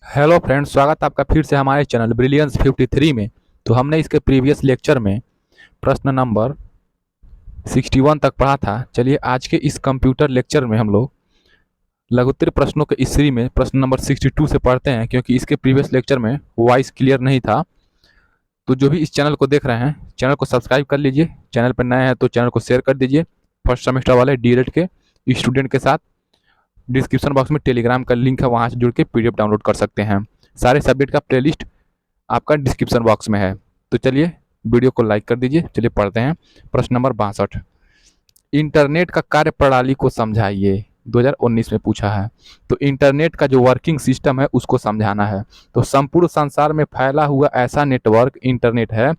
Hello friends, स्वागत है आपका फिर से हमारे चैनल ब्रिलियंस 53 में। तो हमने इसके प्रीवियस लेक्चर में प्रश्न नंबर 61 तक पढ़ा था। चलिए आज के इस कंप्यूटर लेक्चर में हम लोग लघुत्तर प्रश्नों के इस सीरीज में प्रश्न नंबर 62 से पढ़ते हैं, क्योंकि इसके प्रीवियस लेक्चर में वॉइस क्लियर नहीं था। तो जो भी इस चैनल को देख रहे हैं, चैनल को सब्सक्राइब कर लीजिए। चैनल पर नए हैं तो चैनल को शेयर कर दीजिए। फर्स्ट सेमेस्टर वाले डीएलएड के स्टूडेंट के साथ डिस्क्रिप्शन बॉक्स में टेलीग्राम का लिंक है, वहाँ से जुड़ के पीडीएफ डाउनलोड कर सकते हैं। सारे सब्जेक्ट का प्लेलिस्ट आपका डिस्क्रिप्शन बॉक्स में है। तो चलिए वीडियो को लाइक कर दीजिए। चलिए पढ़ते हैं प्रश्न नंबर 62। इंटरनेट का कार्य प्रणाली को समझाइए, 2019 में पूछा है। तो इंटरनेट का जो वर्किंग सिस्टम है उसको समझाना है। तो संपूर्ण संसार में फैला हुआ ऐसा नेटवर्क इंटरनेट है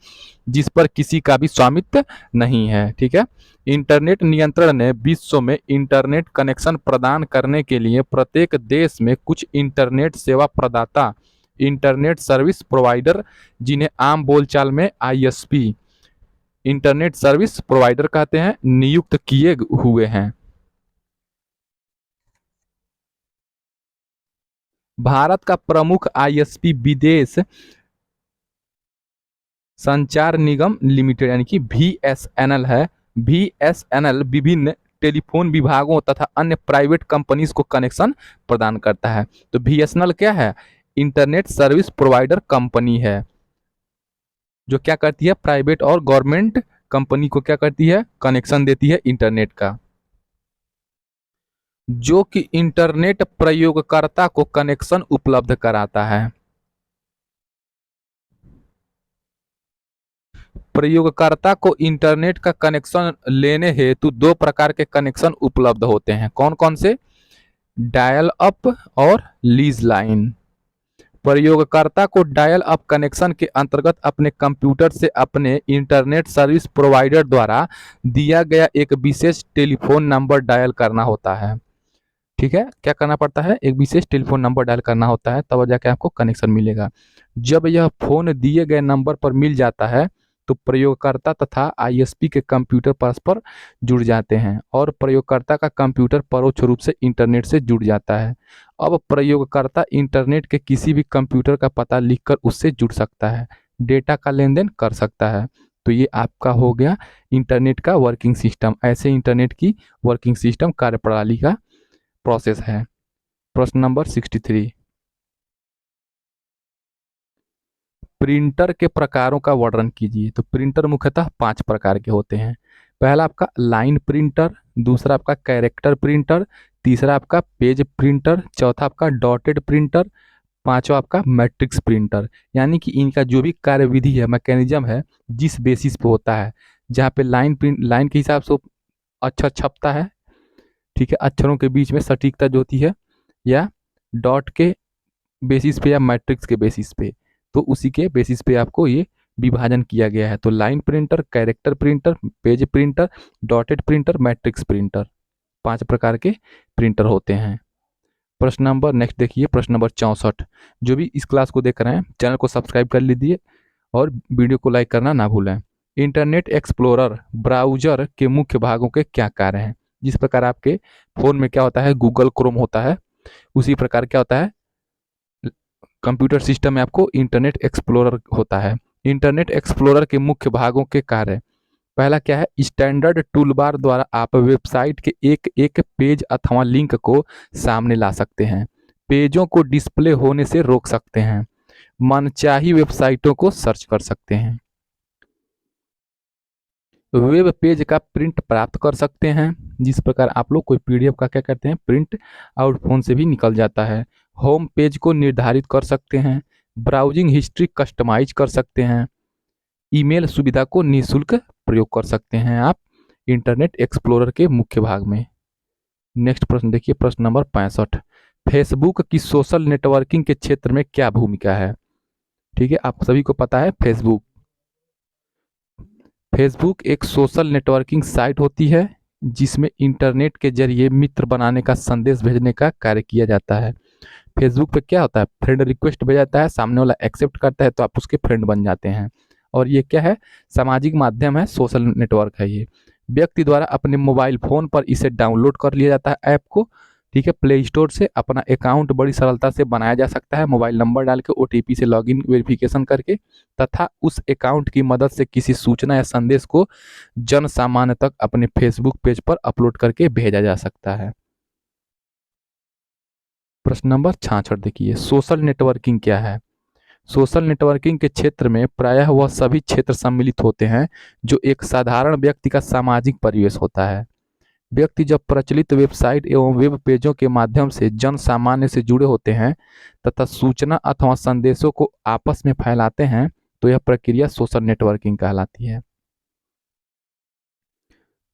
जिस पर किसी का भी स्वामित्व नहीं है। ठीक है। इंटरनेट नियंत्रण ने विश्व में इंटरनेट कनेक्शन प्रदान करने के लिए प्रत्येक देश में कुछ इंटरनेट सेवा प्रदाता, इंटरनेट सर्विस प्रोवाइडर, जिन्हें आम बोलचाल में आईएसपी, इंटरनेट सर्विस प्रोवाइडर कहते हैं, नियुक्त किए हुए हैं। भारत का प्रमुख आईएसपी विदेश संचार निगम लिमिटेड यानी कि VSNL है। VSNL विभिन्न टेलीफोन विभागों तथा अन्य प्राइवेट कंपनीज को कनेक्शन प्रदान करता है। तो VSNL क्या है? इंटरनेट सर्विस प्रोवाइडर कंपनी है, जो क्या करती है, प्राइवेट और गवर्नमेंट कंपनी को क्या करती है, कनेक्शन देती है इंटरनेट का। जो कि इंटरनेट प्रयोगकर्ता को कनेक्शन उपलब्ध कराता है। प्रयोगकर्ता को इंटरनेट का कनेक्शन लेने हेतु दो प्रकार के कनेक्शन उपलब्ध होते हैं। कौन कौन से? डायल अप और लीज लाइन। प्रयोगकर्ता को डायल अप कनेक्शन के अंतर्गत अपने कंप्यूटर से अपने इंटरनेट सर्विस प्रोवाइडर द्वारा दिया गया एक विशेष टेलीफोन नंबर डायल करना होता है। ठीक है, क्या करना पड़ता है? एक विशेष टेलीफोन नंबर डायल करना होता है, तब जाके आपको कनेक्शन मिलेगा। जब यह फोन दिए गए नंबर पर मिल जाता है तो प्रयोगकर्ता तथा आईएसपी के कंप्यूटर परस्पर जुड़ जाते हैं और प्रयोगकर्ता का कंप्यूटर परोक्ष रूप से इंटरनेट से जुड़ जाता है। अब प्रयोगकर्ता इंटरनेट के किसी भी कंप्यूटर का पता लिखकर उससे जुड़ सकता है, डेटा का लेन देन कर सकता है। तो ये आपका हो गया इंटरनेट का वर्किंग सिस्टम। ऐसे इंटरनेट की वर्किंग सिस्टम कार्यप्रणाली का प्रोसेस है। प्रश्न नंबर 63। प्रिंटर के प्रकारों का वर्णन कीजिए। तो प्रिंटर मुख्यतः 5 प्रकार के होते हैं। पहला आपका लाइन प्रिंटर, दूसरा आपका कैरेक्टर प्रिंटर, तीसरा आपका पेज प्रिंटर, चौथा आपका डॉटेड प्रिंटर, पांचवा आपका मैट्रिक्स प्रिंटर। यानी कि इनका जो भी कार्यविधि है, मैकेनिज्म है, जिस बेसिस पे होता है, जहाँ पे लाइन प्रिंट, लाइन के हिसाब से अक्षर छपता है, ठीक है, अक्षरों के बीच में सटीकता जो होती है, या डॉट के बेसिस पे या मैट्रिक्स के बेसिस पे, तो उसी के बेसिस पे आपको ये विभाजन किया गया है। तो line printer, character printer, page printer, dotted printer, matrix printer, 5 प्रकार के प्रिंटर होते हैं। प्रश्न नंबर नेक्स्ट देखिए, प्रश्न नंबर 64। जो भी इस क्लास को देख रहे हैं, चैनल को सब्सक्राइब कर लीजिए और वीडियो को लाइक करना ना भूलें। इंटरनेट एक्सप्लोरर ब्राउजर के मुख्य भागों के क्या कार्य हैं? जिस प्रकार आपके फोन में क्या होता है, गूगल क्रोम होता है, उसी प्रकार क्या होता है, कंप्यूटर सिस्टम में आपको इंटरनेट एक्सप्लोरर होता है। इंटरनेट एक्सप्लोरर के मुख्य भागों के कार्य, पहला क्या है, स्टैंडर्ड टूलबार द्वारा आप वेबसाइट के एक एक पेज अथवा लिंक को सामने ला सकते हैं, पेजों को डिस्प्ले होने से रोक सकते हैं, मनचाही वेबसाइटों को सर्च कर सकते हैं, वेब पेज का प्रिंट प्राप्त कर सकते हैं। जिस प्रकार आप लोग कोई पीडीएफ का क्या करते हैं, प्रिंट आउट फोन से भी निकल जाता है। होम पेज को निर्धारित कर सकते हैं, ब्राउजिंग हिस्ट्री कस्टमाइज कर सकते हैं, ईमेल सुविधा को निःशुल्क प्रयोग कर सकते हैं आप इंटरनेट एक्सप्लोरर के मुख्य भाग में। नेक्स्ट प्रश्न देखिए, प्रश्न नंबर 65। फेसबुक की सोशल नेटवर्किंग के क्षेत्र में क्या भूमिका है? ठीक है, आप सभी को पता है फेसबुक एक सोशल नेटवर्किंग साइट होती है जिसमें इंटरनेट के जरिए मित्र बनाने का संदेश भेजने का कार्य किया जाता है। फेसबुक पे क्या होता है, फ्रेंड रिक्वेस्ट भेजा जाता है, सामने वाला एक्सेप्ट करता है तो आप उसके फ्रेंड बन जाते हैं। और ये क्या है, सामाजिक माध्यम है, सोशल नेटवर्क है ये। व्यक्ति द्वारा अपने मोबाइल फोन पर इसे डाउनलोड कर लिया जाता है ऐप को, ठीक है, प्ले स्टोर से अपना अकाउंट बड़ी सरलता से बनाया जा सकता है, मोबाइल नंबर डाल के ओटीपी से लॉगिन वेरिफिकेशन करके, तथा उस अकाउंट की मदद से किसी सूचना या संदेश को जन सामान्य तक अपने फेसबुक पेज पर अपलोड करके भेजा जा सकता है। प्रश्न नंबर 66 देखिए, सोशल नेटवर्किंग क्या है। सोशल नेटवर्किंग के क्षेत्र में प्रायः वह सभी क्षेत्र सम्मिलित होते हैं जो एक साधारण व्यक्ति का सामाजिक परिवेश होता है। व्यक्ति जब प्रचलित वेबसाइट एवं वेब पेजों के माध्यम से जन सामान्य से जुड़े होते हैं तथा सूचना अथवा संदेशों को आपस में फैलाते हैं तो यह प्रक्रिया सोशल नेटवर्किंग कहलाती है।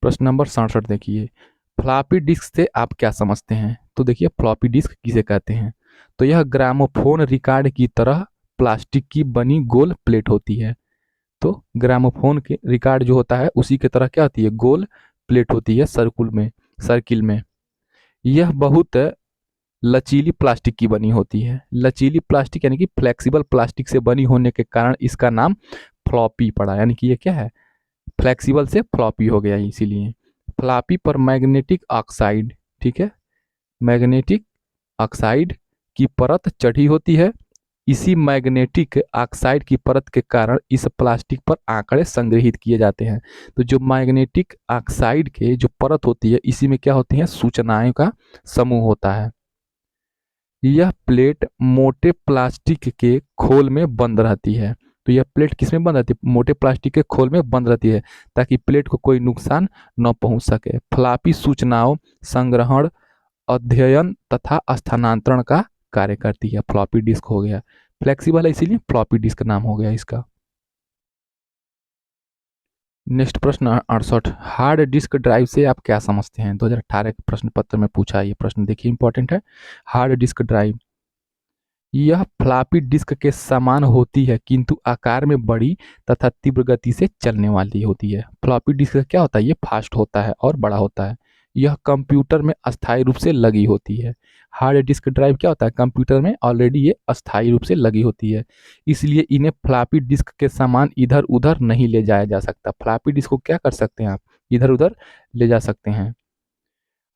प्रश्न नंबर 67 देखिए, फ्लॉपी डिस्क से आप क्या समझते हैं। तो देखिए, फ्लॉपी डिस्क किसे कहते हैं। तो यह ग्रामोफोन रिकॉर्ड की तरह प्लास्टिक की बनी गोल प्लेट होती है। तो ग्रामोफोन के रिकॉर्ड जो होता है उसी की तरह क्या होती है, गोल प्लेट होती है सर्किल में। यह बहुत लचीली प्लास्टिक की बनी होती है। लचीली प्लास्टिक यानी कि फ्लेक्सिबल प्लास्टिक से बनी होने के कारण इसका नाम फ्लॉपी पड़ा, यानी कि ये क्या है, फ्लेक्सिबल से फ्लॉपी हो गया इसीलिए। फ्लॉपी पर मैग्नेटिक ऑक्साइड, ठीक है, मैग्नेटिक ऑक्साइड की परत चढ़ी होती है। इसी मैग्नेटिक ऑक्साइड की परत के कारण इस प्लास्टिक पर आंकड़े संग्रहित किए जाते हैं। तो जो मैग्नेटिक ऑक्साइड के जो परत होती है इसी में क्या होती है, सूचनाओं का समूह होता है। यह प्लेट मोटे प्लास्टिक के खोल में बंद रहती है। तो यह प्लेट किस में बंद रहती है, मोटे प्लास्टिक के खोल में बंद रहती है ताकि प्लेट को कोई नुकसान न पहुंच सके। फ्लॉपी सूचनाओं संग्रहण, अध्ययन तथा स्थानांतरण का कार्य करती है। फ्लॉपी डिस्क हो गया, फ्लेक्सिबल है इसीलिए फ्लॉपी डिस्क नाम हो गया इसका। नेक्स्ट प्रश्न 68, हार्ड डिस्क ड्राइव से आप क्या समझते हैं। 2018 के प्रश्न पत्र में पूछा ये प्रश्न, देखिए इंपॉर्टेंट है। हार्ड डिस्क ड्राइव यह फ्लॉपी डिस्क के समान होती है किंतु आकार में बड़ी तथा तीव्र गति से चलने वाली होती है। फ्लॉपी डिस्क क्या होता है, ये फास्ट होता है और बड़ा होता है। यह कंप्यूटर में अस्थायी रूप से लगी होती है। हार्ड डिस्क ड्राइव क्या होता है, कंप्यूटर में ऑलरेडी ये अस्थायी रूप से लगी होती है, इसलिए इन्हें फ्लॉपी डिस्क के समान इधर उधर नहीं ले जाया जा सकता। फ्लॉपी डिस्क को क्या कर सकते हैं आप, इधर उधर ले जा सकते हैं।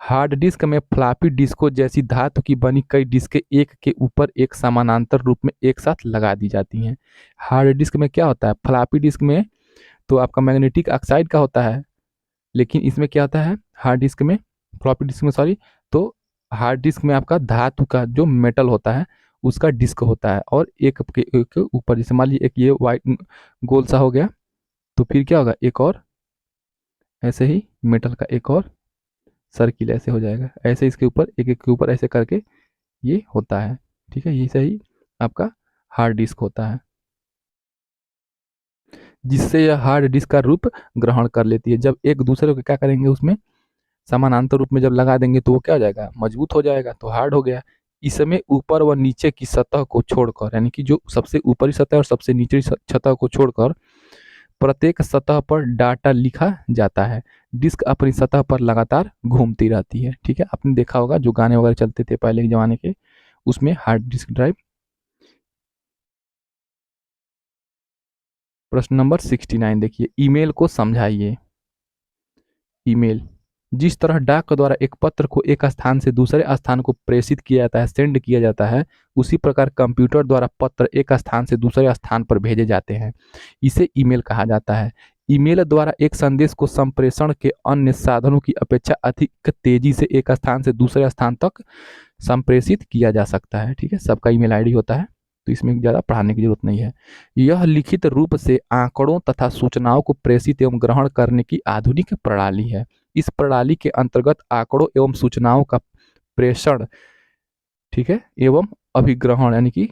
हार्ड डिस्क में फ्लॉपी डिस्कों जैसी धातु की बनी कई डिस्कें एक के ऊपर एक समानांतर रूप में एक साथ लगा दी जाती हैं। हार्ड डिस्क में क्या होता है, फ्लॉपी डिस्क में तो आपका मैग्नेटिक ऑक्साइड का होता है, लेकिन इसमें क्या होता है, हार्ड डिस्क में, फ्लॉपी डिस्क में सॉरी, तो हार्ड डिस्क में आपका धातु का जो मेटल होता है उसका डिस्क होता है और एक के ऊपर, जैसे मान लीजिए एक ये वाइट गोल सा हो गया तो फिर क्या होगा, एक और ऐसे ही मेटल का एक और सर्किल ऐसे हो जाएगा, ऐसे इसके ऊपर एक एक के ऊपर ऐसे करके ये होता है। ठीक है, ये सही आपका हार्ड डिस्क होता है, जिससे यह हार्ड डिस्क का रूप ग्रहण कर लेती है। जब एक दूसरे को क्या करेंगे, उसमें समानांतर रूप में जब लगा देंगे तो वो क्या हो जाएगा, मजबूत हो जाएगा, तो हार्ड हो गया। इसमें ऊपर व नीचे की सतह को छोड़कर, यानी कि जो सबसे ऊपरी सतह और सबसे निचली सतह को छोड़कर प्रत्येक सतह पर डाटा लिखा जाता है। डिस्क अपनी सतह पर लगातार घूमती रहती है। ठीक है, आपने देखा होगा जो गाने वगैरह चलते थे पहले के जमाने के, उसमें हार्ड डिस्क ड्राइव। प्रश्न नंबर 69 देखिए, ईमेल को समझाइए। ईमेल जिस तरह डाक द्वारा एक पत्र को एक स्थान से दूसरे स्थान को प्रेषित किया जाता है, सेंड किया जाता है, उसी प्रकार कंप्यूटर द्वारा पत्र एक स्थान से दूसरे स्थान पर भेजे जाते हैं। इसे ईमेल कहा जाता है। ईमेल द्वारा एक संदेश को संप्रेषण के अन्य साधनों की अपेक्षा अधिक तेजी से एक स्थान से दूसरे स्थान तक संप्रेषित किया जा सकता है। ठीक है, सबका ईमेल आईडी होता है तो इसमें ज़्यादा पढ़ाने की जरूरत नहीं है। यह लिखित रूप से आंकड़ों तथा सूचनाओं को प्रेषित एवं ग्रहण करने की आधुनिक प्रणाली है। इस प्रणाली के अंतर्गत आंकड़ों एवं सूचनाओं का प्रेषण, ठीक है, एवं अभिग्रहण यानी कि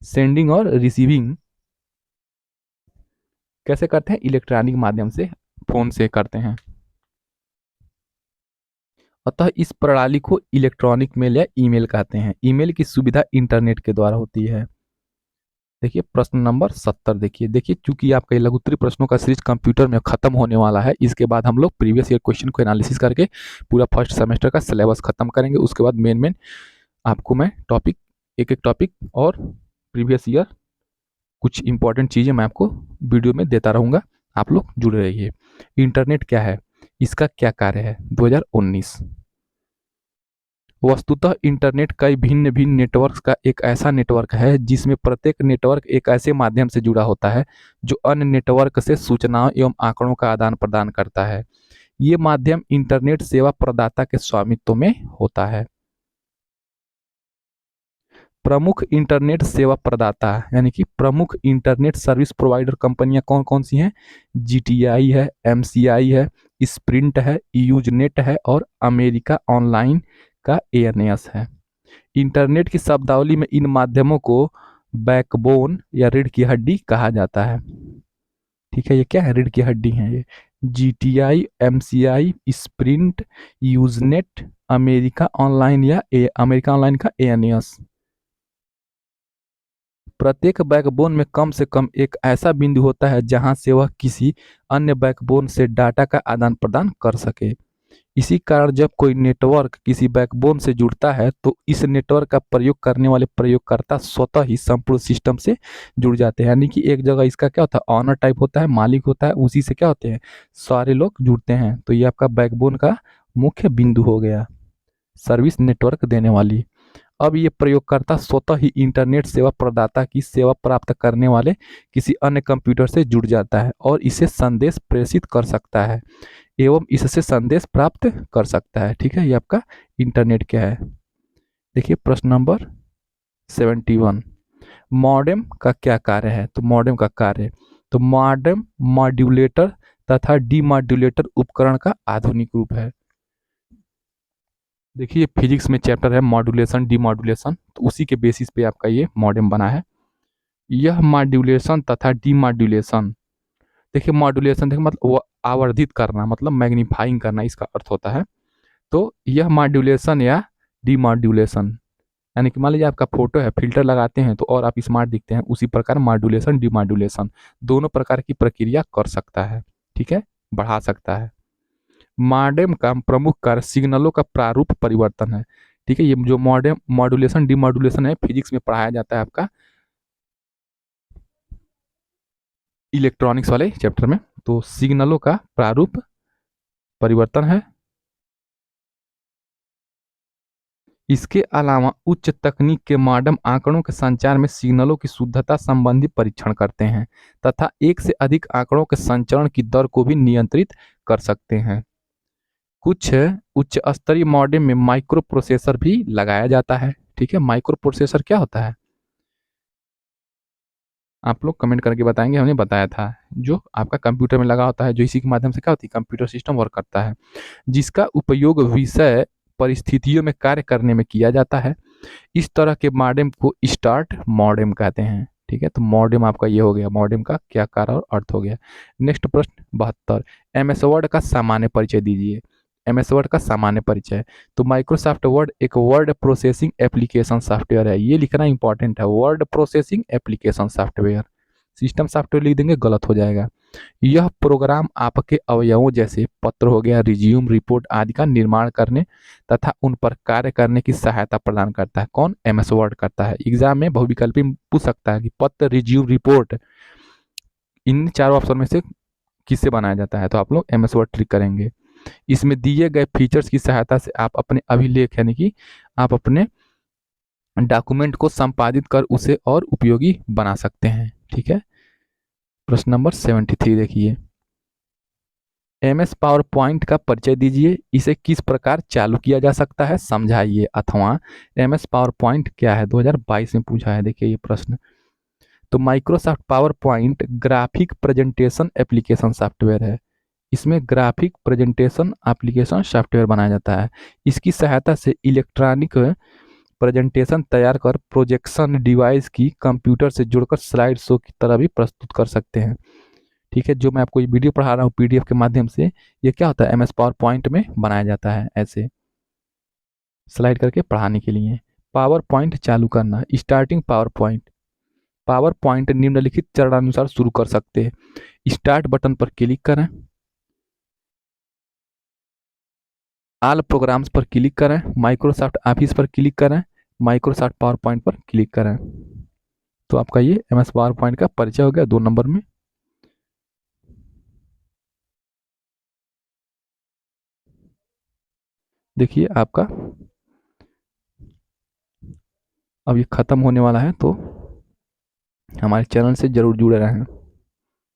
सेंडिंग और रिसीविंग कैसे करते हैं, इलेक्ट्रॉनिक माध्यम से, फोन से करते हैं। अतः इस प्रणाली को इलेक्ट्रॉनिक मेल या ईमेल कहते हैं। ईमेल की सुविधा इंटरनेट के द्वारा होती है। देखिए प्रश्न नंबर 70 देखिए चूंकि आपका लघु उत्तरीय प्रश्नों का सीरीज कंप्यूटर में खत्म होने वाला है, इसके बाद हम लोग प्रीवियस ईयर क्वेश्चन को एनालिसिस करके पूरा फर्स्ट सेमेस्टर का सिलेबस खत्म करेंगे। उसके बाद मेन आपको मैं टॉपिक, एक एक टॉपिक और प्रीवियस ईयर कुछ इंपॉर्टेंट चीज़ें मैं आपको वीडियो में देता रहूँगा। आप लोग जुड़े रहिए। इंटरनेट क्या है, इसका क्या कार्य है, 2019। वस्तुतः इंटरनेट कई भिन्न भिन्न नेटवर्क्स का एक ऐसा नेटवर्क है जिसमें प्रत्येक नेटवर्क एक ऐसे माध्यम से जुड़ा होता है जो अन्य नेटवर्क से सूचनाओं एवं आंकड़ों का आदान प्रदान करता है। ये माध्यम इंटरनेट सेवा प्रदाता के स्वामित्व में होता है। प्रमुख इंटरनेट सेवा प्रदाता यानी कि प्रमुख इंटरनेट सर्विस प्रोवाइडर कंपनियां कौन कौन सी हैं? जीटीआई है, एमसीआई है, स्प्रिंट है, यूजनेट है और अमेरिका ऑनलाइन का एएनएस है। इंटरनेट की शब्दावली में इन माध्यमों को बैकबोन या रीढ़ की हड्डी कहा जाता है। ठीक है, ये क्या है? रीढ़ की हड्डी है ये। GTI, MCI, sprint, Usenet, America online या अमेरिका ऑनलाइन का एएनएस। प्रत्येक बैकबोन में कम से कम एक ऐसा बिंदु होता है जहां से वह किसी अन्य बैकबोन से डाटा का आदान प्रदान कर सके। इसी कारण जब कोई नेटवर्क किसी बैकबोन से जुड़ता है तो इस नेटवर्क का प्रयोग करने वाले प्रयोगकर्ता स्वतः ही संपूर्ण सिस्टम से जुड़ जाते हैं। यानी कि एक जगह इसका क्या होता है? ऑनर टाइप होता है, मालिक होता है, उसी से क्या होते हैं? सारे लोग जुड़ते हैं। तो ये आपका बैकबोन का मुख्य बिंदु हो गया, सर्विस नेटवर्क देने वाली। अब ये प्रयोगकर्ता स्वतः ही इंटरनेट सेवा प्रदाता की सेवा प्राप्त करने वाले किसी अन्य कंप्यूटर से जुड़ जाता है और इसे संदेश प्रेषित कर सकता है एवं इससे संदेश प्राप्त कर सकता है। ठीक है, ये आपका इंटरनेट क्या है? देखिए प्रश्न नंबर 71, मॉडेम का क्या कार्य है? तो मॉडेम का कार्य, तो मॉडेम मॉड्यूलेटर तथा डीमॉड्यूलेटर उपकरण का आधुनिक रूप है। देखिए फिजिक्स में चैप्टर है मॉड्यूलेशन डीमॉड्यूलेशन, तो उसी के बेसिस पे आपका ये मॉडेम बना है। यह मॉड्यूलेशन तथा डीमॉड्यूलेशन, देखिए मॉड्यूलेशन देखिए मतलब वो आवर्धित करना, मतलब मैग्नीफाइंग करना, इसका अर्थ होता है। तो यह मॉड्यूलेशन या डीमॉड्यूलेशन, यानी कि मान लीजिए आपका फोटो है, फिल्टर लगाते हैं तो और आप स्मार्ट दिखते हैं, उसी प्रकार मॉड्यूलेशन डीमॉड्यूलेशन दोनों प्रकार की प्रक्रिया कर सकता है। ठीक है, बढ़ा सकता है। मॉडेम का प्रमुख कार्य सिग्नलों का प्रारूप परिवर्तन है। ठीक है, ये जो मॉडेम मॉड्यूलेशन डीमॉड्यूलेशन है फिजिक्स में पढ़ाया जाता है आपका इलेक्ट्रॉनिक्स वाले चैप्टर में। तो सिग्नलों का प्रारूप परिवर्तन है। इसके अलावा उच्च तकनीक के मॉडेम आंकड़ों के संचार में सिग्नलों की शुद्धता संबंधी परीक्षण करते हैं तथा एक से अधिक आंकड़ों के संचरण की दर को भी नियंत्रित कर सकते हैं। कुछ उच्च स्तरीय मॉडेम में माइक्रो प्रोसेसर भी लगाया जाता है। ठीक है, माइक्रो प्रोसेसर क्या होता है? आप लोग कमेंट करके बताएंगे, हमने बताया था। जो आपका कंप्यूटर में लगा होता है, जो इसी के माध्यम से क्या होती है? कंप्यूटर सिस्टम वर्क करता है, जिसका उपयोग विषय परिस्थितियों में कार्य करने में किया जाता है। इस तरह के मॉडेम को स्टार्ट मॉडेम कहते हैं। ठीक है, तो मॉडेम आपका ये हो गया, मॉडेम का क्या कार्य और अर्थ हो गया। नेक्स्ट प्रश्न 72, एमएस वर्ड का सामान्य परिचय दीजिए। एमएस वर्ड का सामान्य परिचय, तो माइक्रोसॉफ्ट वर्ड एक वर्ड प्रोसेसिंग एप्लीकेशन सॉफ्टवेयर है। ये लिखना इंपॉर्टेंट है, word processing application software. System software लिख देंगे गलत हो जाएगा। यह प्रोग्राम आपके अवयवों जैसे पत्र हो गया, रिज्यूम, रिपोर्ट आदि का निर्माण करने तथा उन पर कार्य करने की सहायता प्रदान करता है। कौन? एमएस वर्ड करता है। एग्जाम में बहुविकल्पी पूछ सकता है कि पत्र, रिज्यूम, रिपोर्ट, इन चारों ऑप्शन में से किससे बनाया जाता है? तो आप लोग एमएस वर्ड ट्रिक करेंगे। इसमें दिए गए फीचर्स की सहायता से आप अपने अभिलेख यानी कि आप अपने डॉक्यूमेंट को संपादित कर उसे और उपयोगी बना सकते हैं। ठीक है, प्रश्न नंबर 73 देखिए, एमएस पावर पॉइंट का परिचय दीजिए। इसे किस प्रकार चालू किया जा सकता है, समझाइए। अथवा एमएस पावर पॉइंट क्या है, 2022 में पूछा है। देखिए ये प्रश्न, तो Microsoft power point graphic presentation application software है। इसमें ग्राफिक प्रेजेंटेशन एप्लीकेशन सॉफ्टवेयर बनाया जाता है। इसकी सहायता से इलेक्ट्रॉनिक प्रेजेंटेशन तैयार कर प्रोजेक्शन डिवाइस की कंप्यूटर से जुड़कर स्लाइड शो की तरह भी प्रस्तुत कर सकते हैं। ठीक है, जो मैं आपको ये वीडियो पढ़ा रहा हूँ पीडीएफ के माध्यम से, ये क्या होता है? एमएस पावर पॉइंट में बनाया जाता है, ऐसे स्लाइड करके पढ़ाने के लिए। पावर पॉइंट चालू करना, starting power point. Power point निम्नलिखित चरणानुसार शुरू कर सकते हैं। स्टार्ट बटन पर क्लिक करें, ऑल प्रोग्राम्स पर क्लिक करें, माइक्रोसॉफ्ट ऑफिस पर क्लिक करें, माइक्रोसॉफ्ट पावर पॉइंट पर क्लिक करें। तो आपका ये एमएस पावर पॉइंट का परिचय हो गया 2 नंबर में। देखिए आपका अब ये ख़त्म होने वाला है, तो हमारे चैनल से ज़रूर जुड़े रहें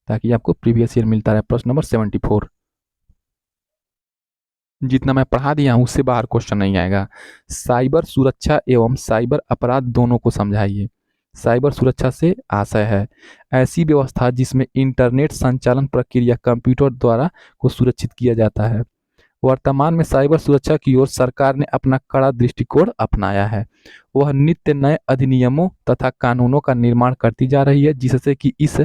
ताकि आपको प्रीवियस ईयर मिलता रहे। प्रश्न नंबर 74, जितना मैं पढ़ा दिया हूँ उससे बाहर क्वेश्चन नहीं आएगा। साइबर सुरक्षा एवं साइबर अपराध दोनों को समझाइए। साइबर सुरक्षा से आशय है ऐसी व्यवस्था जिसमें इंटरनेट संचालन प्रक्रिया कंप्यूटर द्वारा को सुरक्षित किया जाता है। वर्तमान में साइबर सुरक्षा की ओर सरकार ने अपना कड़ा दृष्टिकोण अपनाया है। वह नित्य नए अधिनियमों तथा कानूनों का निर्माण करती जा रही है जिससे कि इस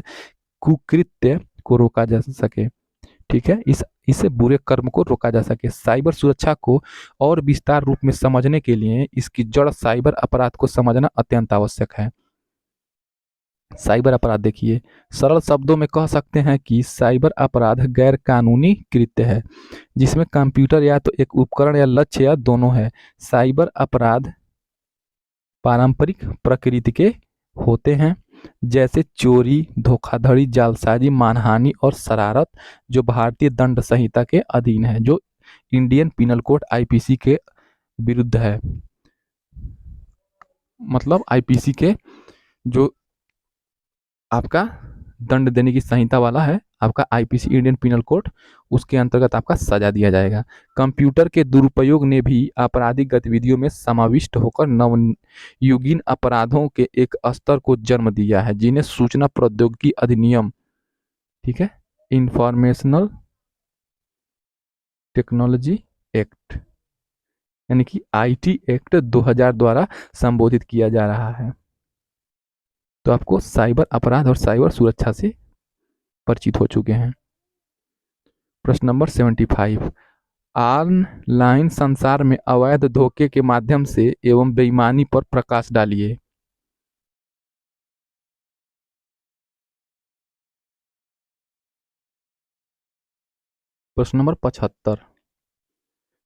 कुकृत्य को रोका जा सके। ठीक है, इस बुरे कर्म को रोका जा सके। साइबर सुरक्षा को और विस्तार रूप में समझने के लिए इसकी जड़ साइबर अपराध को समझना अत्यंत आवश्यक है। साइबर अपराध देखिए, सरल शब्दों में कह सकते हैं कि साइबर अपराध गैर कानूनी कृत्य है जिसमें कंप्यूटर या तो एक उपकरण या लक्ष्य या दोनों है। साइबर अपराध पारंपरिक प्रकृति के होते हैं जैसे चोरी, धोखाधड़ी, जालसाजी, मानहानि और शरारत, जो भारतीय दंड संहिता के अधीन है, जो इंडियन पिनल कोड आईपीसी के विरुद्ध है। मतलब आईपीसी के जो आपका दंड देने की संहिता वाला है, आपका आईपीसी इंडियन पिनल कोड, उसके अंतर्गत आपका सजा दिया जाएगा। कंप्यूटर के दुरुपयोग ने भी आपराधिक गतिविधियों में समाविष्ट होकर नवयुगीन अपराधों के एक स्तर को जन्म दिया है जिन्हें सूचना प्रौद्योगिकी अधिनियम, ठीक है, इंफॉर्मेशनल टेक्नोलॉजी एक्ट यानी कि आईटी एक्ट 2000 द्वारा संबोधित किया जा रहा है। तो आपको साइबर अपराध और साइबर सुरक्षा से परिचित हो चुके हैं। प्रश्न नंबर 75, ऑनलाइन संसार में अवैध धोखे के माध्यम से एवं बेईमानी पर प्रकाश डालिए। प्रश्न नंबर 75,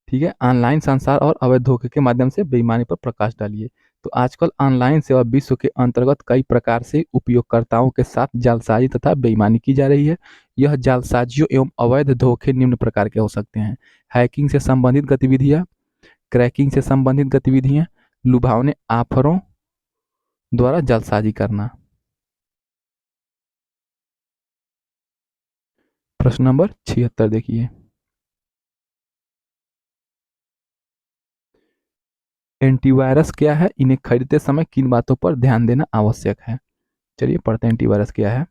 ठीक है, ऑनलाइन संसार और अवैध धोखे के माध्यम से बेईमानी पर प्रकाश डालिए। तो आजकल ऑनलाइन सेवा विश्व के अंतर्गत कई प्रकार से उपयोगकर्ताओं के साथ जालसाजी तथा बेईमानी की जा रही है। यह जालसाजियों एवं अवैध धोखे निम्न प्रकार के हो सकते हैं: हैकिंग से संबंधित गतिविधियां, क्रैकिंग से संबंधित गतिविधियां, लुभावने ऑफरों द्वारा जालसाजी करना। प्रश्न नंबर 76 देखिए, एंटीवायरस क्या है, इन्हें खरीदते समय किन बातों पर ध्यान देना आवश्यक है। चलिए पढ़ते हैं एंटीवायरस क्या है।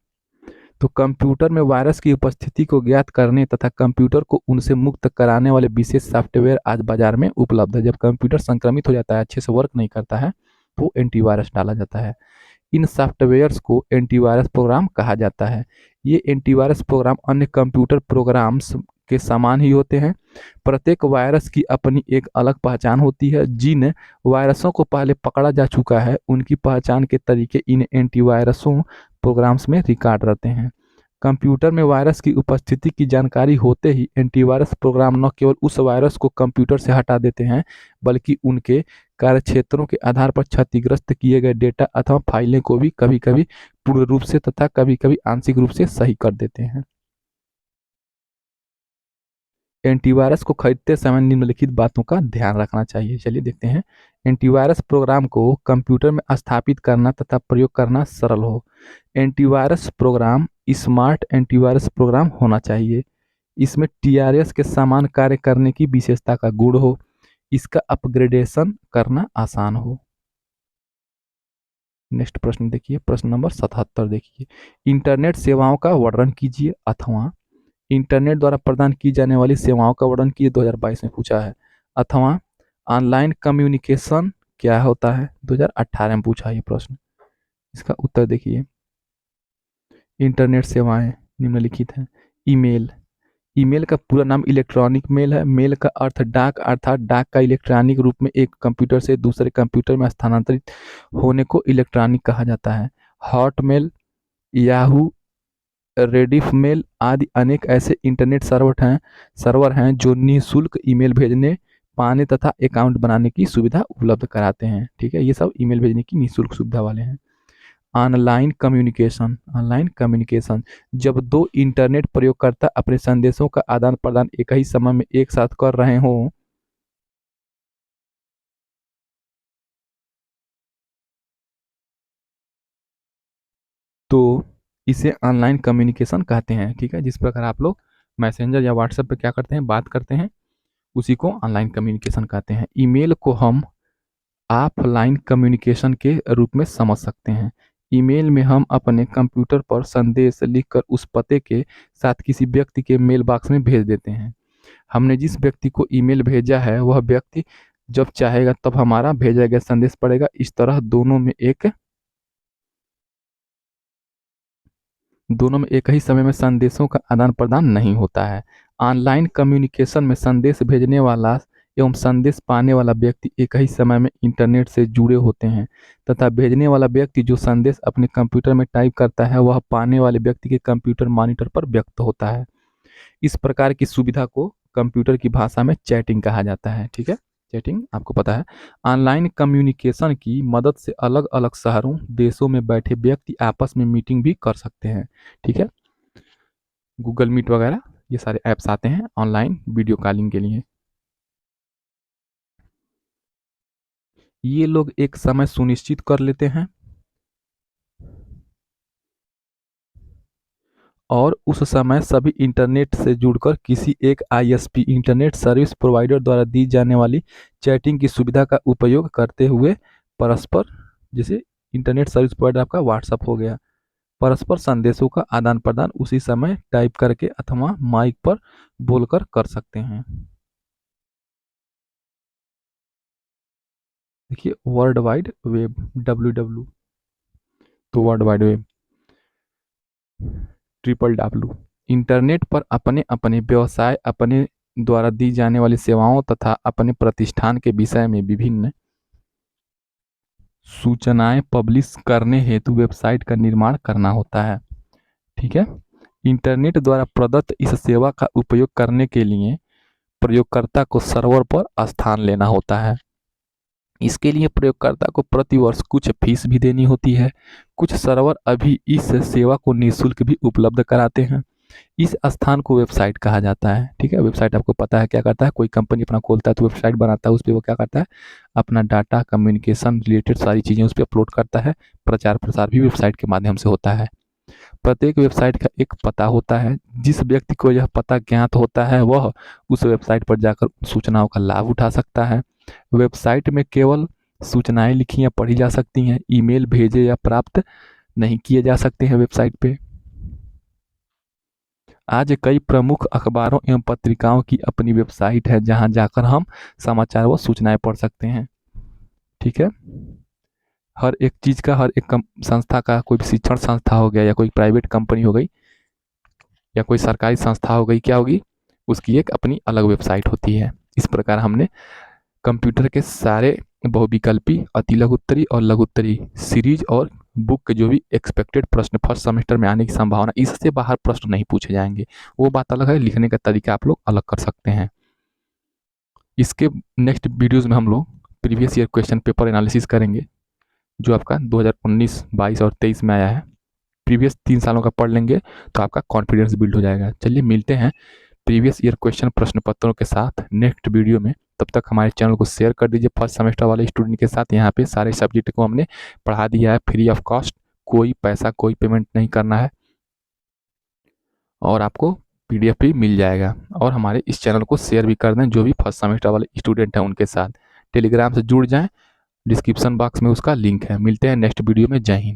तो कंप्यूटर में वायरस की उपस्थिति को ज्ञात करने तथा कंप्यूटर को उनसे मुक्त कराने वाले विशेष सॉफ्टवेयर आज बाजार में उपलब्ध है। जब कंप्यूटर संक्रमित हो जाता है, अच्छे से वर्क नहीं करता है, तो एंटीवायरस डाला जाता है। इन सॉफ्टवेयर्स को एंटीवायरस प्रोग्राम कहा जाता है। ये एंटीवायरस प्रोग्राम अन्य कंप्यूटर प्रोग्राम्स के समान ही होते हैं। प्रत्येक वायरस की अपनी एक अलग पहचान होती है। जिन वायरसों को पहले पकड़ा जा चुका है उनकी पहचान के तरीके इन एंटीवायरसों प्रोग्राम्स में रिकॉर्ड रहते हैं। कंप्यूटर में वायरस की उपस्थिति की जानकारी होते ही एंटीवायरस प्रोग्राम न केवल उस वायरस को कंप्यूटर से हटा देते हैं बल्कि उनके कार्यक्षेत्रों के आधार पर क्षतिग्रस्त किए गए डेटा अथवा फाइलें को भी कभी-कभी पूर्ण रूप से तथा कभी-कभी आंशिक रूप से सही कर देते हैं। एंटीवायरस को खरीदते समय निम्नलिखित बातों का ध्यान रखना चाहिए। चलिए देखते हैं। एंटीवायरस प्रोग्राम को कंप्यूटर में स्थापित करना तथा प्रयोग करना सरल हो। Antivirus program smart antivirus program होना चाहिए। इसमें टीआरएस के समान कार्य करने की विशेषता का गुण हो। इसका अपग्रेडेशन करना आसान हो। नेक्स्ट प्रश्न देखिए, प्रश्न नंबर 77 देखिए, इंटरनेट सेवाओं का वर्णन कीजिए अथवा इंटरनेट द्वारा प्रदान की जाने वाली सेवाओं का वर्णन कीजिए। 2022 में पूछा है। अथवा ऑनलाइन कम्युनिकेशन क्या होता है, 2018 में पूछा है ये प्रश्न। इसका उत्तर देखिए, इंटरनेट सेवाएं निम्नलिखित हैं। ईमेल, ईमेल का पूरा नाम इलेक्ट्रॉनिक मेल है। मेल का अर्थ डाक अर्थात डाक का इलेक्ट्रॉनिक रूप में एक कंप्यूटर से दूसरे कंप्यूटर में स्थानांतरित होने को इलेक्ट्रॉनिक कहा जाता है। हॉटमेल, याहू, रेडिफ मेल आदि अनेक ऐसे इंटरनेट सर्वर हैं जो निःशुल्क ईमेल भेजने, पाने तथा अकाउंट बनाने की सुविधा उपलब्ध कराते हैं। ठीक है, ये सब ईमेल भेजने की निःशुल्क सुविधा वाले हैं। ऑनलाइन कम्युनिकेशन, ऑनलाइन कम्युनिकेशन जब दो इंटरनेट प्रयोगकर्ता अपने संदेशों का आदान प्रदान एक ही समय में एक साथ कर रहे हों तो इसे ऑनलाइन कम्युनिकेशन कहते हैं। ठीक है, जिस प्रकार आप लोग मैसेंजर या व्हाट्सएप पे क्या करते हैं, बात करते हैं, उसी को ऑनलाइन कम्युनिकेशन कहते हैं। ईमेल को हम ऑफलाइन कम्युनिकेशन के रूप में समझ सकते हैं। ईमेल में हम अपने कंप्यूटर पर संदेश लिखकर उस पते के साथ किसी व्यक्ति के मेल बॉक्स में भेज देते हैं। हमने जिस व्यक्ति को ईमेल भेजा है वह व्यक्ति जब चाहेगा तब हमारा भेजा गया संदेश पढ़ेगा। इस तरह दोनों में एक ही समय में संदेशों का आदान प्रदान नहीं होता है। ऑनलाइन कम्युनिकेशन में संदेश भेजने वाला एवं संदेश पाने वाला व्यक्ति एक ही समय में इंटरनेट से जुड़े होते हैं तथा भेजने वाला व्यक्ति जो संदेश अपने कंप्यूटर में टाइप करता है वह पाने वाले व्यक्ति के कंप्यूटर मॉनिटर पर व्यक्त होता है। इस प्रकार की सुविधा को कंप्यूटर की भाषा में चैटिंग कहा जाता है। ठीक है, चैटिंग आपको पता है। ऑनलाइन कम्युनिकेशन की मदद से अलग अलग शहरों देशों में बैठे व्यक्ति आपस में मीटिंग भी कर सकते हैं। ठीक है, गूगल मीट वगैरह ये सारे ऐप्स आते हैं ऑनलाइन वीडियो कॉलिंग के लिए। ये लोग एक समय सुनिश्चित कर लेते हैं और उस समय सभी इंटरनेट से जुड़कर किसी एक आईएसपी इंटरनेट सर्विस प्रोवाइडर द्वारा दी जाने वाली चैटिंग की सुविधा का उपयोग करते हुए परस्पर, जैसे इंटरनेट सर्विस प्रोवाइडर आपका व्हाट्सएप हो गया, परस्पर संदेशों का आदान प्रदान उसी समय टाइप करके अथवा माइक पर बोलकर कर सकते हैं। देखिए वर्ल्ड वाइड वेब, WW, तो world wide web, WWW, internet पर अपने अपने व्यवसाय, अपने द्वारा दी जाने वाली सेवाओं तथा अपने प्रतिष्ठान के विषय में विभिन्न सूचनाएं पब्लिश करने हेतु वेबसाइट का निर्माण करना होता है। ठीक है, इंटरनेट द्वारा प्रदत्त इस सेवा का उपयोग करने के लिए प्रयोगकर्ता को सर्वर पर स्थान लेना होता है। इसके लिए प्रयोगकर्ता को प्रतिवर्ष कुछ फीस भी देनी होती है। कुछ सर्वर अभी इस सेवा को निःशुल्क भी उपलब्ध कराते हैं। इस स्थान को वेबसाइट कहा जाता है। ठीक है, वेबसाइट आपको पता है क्या करता है, कोई कंपनी अपना खोलता है तो वेबसाइट बनाता है, उस पर वो क्या करता है, अपना डाटा, कम्युनिकेशन रिलेटेड सारी चीज़ें उस पर अपलोड करता है। प्रचार प्रसार भी वेबसाइट के माध्यम से होता है। प्रत्येक वेबसाइट का एक पता होता है। जिस व्यक्ति को यह पता ज्ञात होता है वह उस वेबसाइट पर जाकर सूचनाओं का लाभ उठा सकता है। वेबसाइट में केवल सूचनाएं लिखी या पढ़ी जा सकती हैं, ईमेल भेजे या प्राप्त नहीं किए जा सकते हैं वेबसाइट पे। आज कई प्रमुख अखबारों एवं पत्रिकाओं की अपनी वेबसाइट है जहां जाकर हम समाचार व सूचनाएं पढ़ सकते हैं। ठीक है, हर एक चीज़ का, हर एक संस्था का, कोई भी शिक्षण संस्था हो गया या कोई प्राइवेट कंपनी हो गई या कोई सरकारी संस्था हो गई, क्या होगी, उसकी एक अपनी अलग वेबसाइट होती है। इस प्रकार हमने कंप्यूटर के सारे बहुविकल्पी, अति लघुत्तरी और लघुत्तरी सीरीज और बुक के जो भी एक्सपेक्टेड प्रश्न फर्स्ट सेमेस्टर में आने की संभावना, इससे बाहर प्रश्न नहीं पूछे जाएंगे, वो बात अलग है, लिखने का तरीका आप लोग अलग कर सकते हैं। इसके नेक्स्ट वीडियोज़ में हम लोग previous year question paper analysis करेंगे जो आपका 2019, 22 और 23 में आया है। प्रीवियस 3 सालों का पढ़ लेंगे तो आपका कॉन्फिडेंस बिल्ड हो जाएगा। चलिए मिलते हैं प्रीवियस ईयर क्वेश्चन प्रश्न पत्रों के साथ नेक्स्ट वीडियो में। तब तक हमारे चैनल को शेयर कर दीजिए फर्स्ट सेमेस्टर वाले स्टूडेंट के साथ। यहाँ पे सारे सब्जेक्ट को हमने पढ़ा दिया है फ्री ऑफ कॉस्ट, कोई पैसा, कोई पेमेंट नहीं करना है और आपको PDF भी मिल जाएगा। और हमारे इस चैनल को शेयर भी कर दें जो भी फर्स्ट सेमेस्टर वाले स्टूडेंट हैं उनके साथ। टेलीग्राम से जुड़ जाएँ, डिस्क्रिप्शन बॉक्स में उसका लिंक है। मिलते हैं नेक्स्ट वीडियो में। जय हिंद।